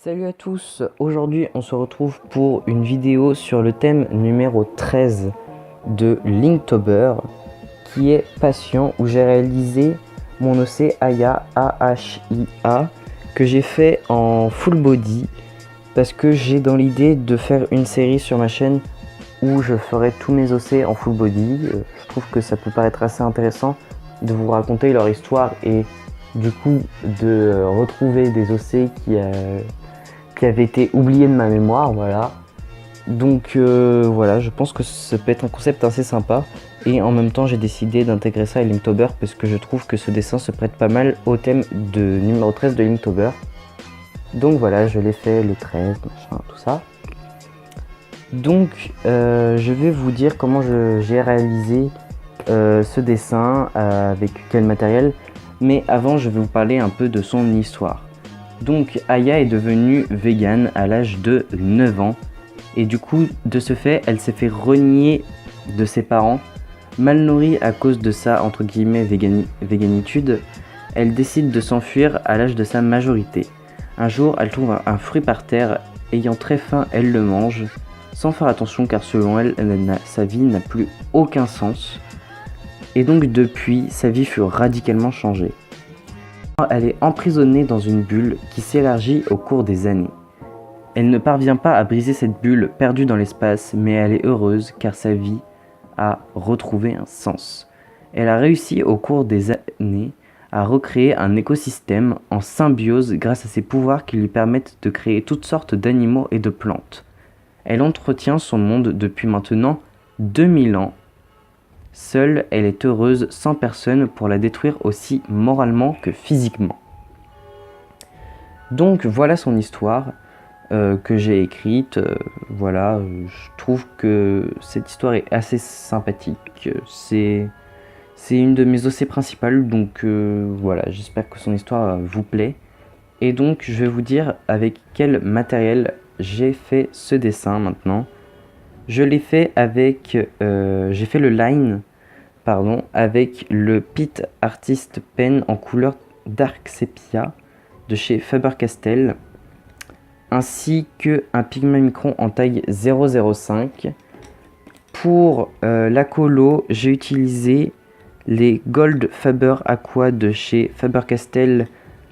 Salut à tous, aujourd'hui on se retrouve pour une vidéo sur le thème numéro 13 de Linktober qui est Patient, où j'ai réalisé mon OC Aya AHIA que j'ai fait en full body parce que j'ai dans l'idée de faire une série sur ma chaîne où je ferai tous mes OC en full body. Je trouve que ça peut paraître assez intéressant de vous raconter leur histoire et du coup de retrouver des OC qui avait été oublié de ma mémoire, voilà. Donc voilà, je pense que ça peut être un concept assez sympa. Et en même temps, j'ai décidé d'intégrer ça à Linktober parce que je trouve que ce dessin se prête pas mal au thème de numéro 13 de Linktober. Donc voilà, je l'ai fait le 13, machin, tout ça. Donc je vais vous dire comment j'ai réalisé ce dessin, avec quel matériel. Mais avant, je vais vous parler un peu de son histoire. Donc Aya est devenue végane à l'âge de 9 ans et du coup de ce fait elle s'est fait renier de ses parents. Mal nourrie à cause de sa entre guillemets véganitude, elle décide de s'enfuir à l'âge de sa majorité. Un jour elle trouve un fruit par terre, ayant très faim elle le mange, sans faire attention car selon elle, sa vie n'a plus aucun sens. Et donc depuis sa vie fut radicalement changée. Elle est emprisonnée dans une bulle qui s'élargit au cours des années. Elle ne parvient pas à briser cette bulle perdue dans l'espace, mais elle est heureuse car sa vie a retrouvé un sens. Elle a réussi au cours des années à recréer un écosystème en symbiose grâce à ses pouvoirs qui lui permettent de créer toutes sortes d'animaux et de plantes. Elle entretient son monde depuis maintenant 2000 ans. Seule, elle est heureuse sans personne pour la détruire aussi moralement que physiquement. Donc voilà son histoire que j'ai écrite. Voilà, je trouve que cette histoire est assez sympathique. C'est une de mes OC principales, donc voilà, j'espère que son histoire vous plaît. Et donc je vais vous dire avec quel matériel j'ai fait ce dessin maintenant. Je l'ai fait avec, j'ai fait le line, avec le Pit Artist Pen en couleur Dark Sepia de chez Faber-Castell, ainsi que un pigment micron en taille 0,05. Pour la colo, j'ai utilisé les Gold Faber Aqua de chez Faber-Castell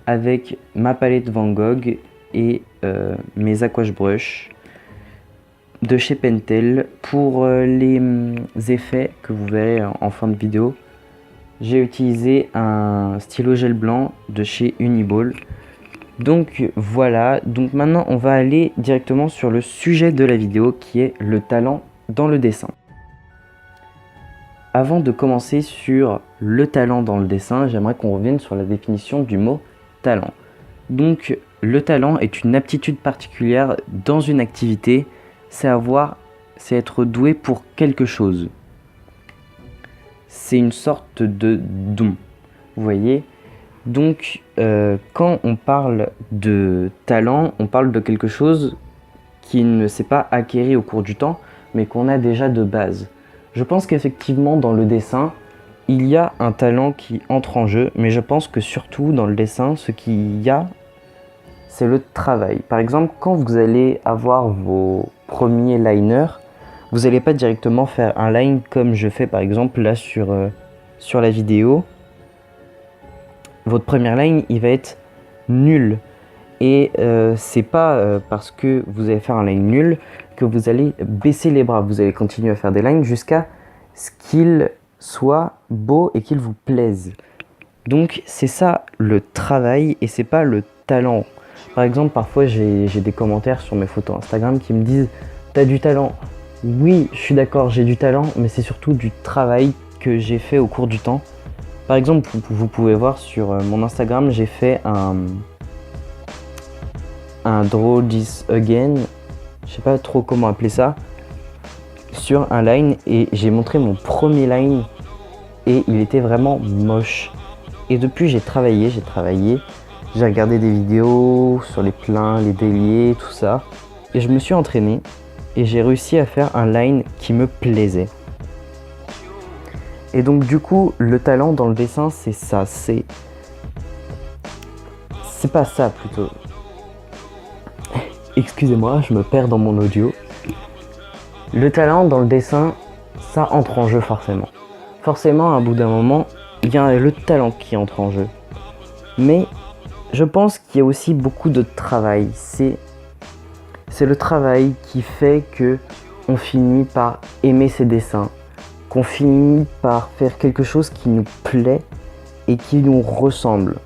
avec ma palette Van Gogh et mes aquash brush de chez Pentel. Pour les effets que vous verrez en fin de vidéo, j'ai utilisé un stylo gel blanc de chez Uniball. Donc voilà, donc maintenant on va aller directement sur le sujet de la vidéo qui est le talent dans le dessin. Avant de commencer sur le talent dans le dessin, j'aimerais qu'on revienne sur la définition du mot talent. Donc le talent est une aptitude particulière dans une activité. C'est être doué pour quelque chose. C'est une sorte de don, vous voyez. Donc quand on parle de talent, on parle de quelque chose qui ne s'est pas acquéri au cours du temps, mais qu'on a déjà de base. Je pense qu'effectivement dans le dessin, il y a un talent qui entre en jeu, mais je pense que surtout dans le dessin, ce qu'il y a, c'est le travail. Par exemple, quand vous allez avoir vos premiers liners, vous n'allez pas directement faire un line comme je fais par exemple là sur la vidéo. Votre première line, il va être nul. Et c'est pas parce que vous allez faire un line nul que vous allez baisser les bras. Vous allez continuer à faire des lines jusqu'à ce qu'il soit beau et qu'il vous plaise. Donc c'est ça le travail et c'est pas le talent. Par exemple, parfois j'ai des commentaires sur mes photos Instagram qui me disent « T'as du talent ». Oui, je suis d'accord, j'ai du talent, mais c'est surtout du travail que j'ai fait au cours du temps. Par exemple, vous pouvez voir sur mon Instagram, j'ai fait un Draw This Again, je sais pas trop comment appeler ça, sur un line, et j'ai montré mon premier line et il était vraiment moche. Et depuis j'ai travaillé, j'ai regardé des vidéos sur les pleins, les déliés, tout ça, et je me suis entraîné et j'ai réussi à faire un line qui me plaisait. Et donc du coup, le talent dans le dessin, c'est ça, c'est pas ça plutôt. Excusez-moi, je me perds dans mon audio. Le talent dans le dessin, ça entre en jeu forcément. Forcément, à bout d'un moment, il y a le talent qui entre en jeu. Mais je pense qu'il y a aussi beaucoup de travail. C'est le travail qui fait que on finit par aimer ses dessins, qu'on finit par faire quelque chose qui nous plaît et qui nous ressemble.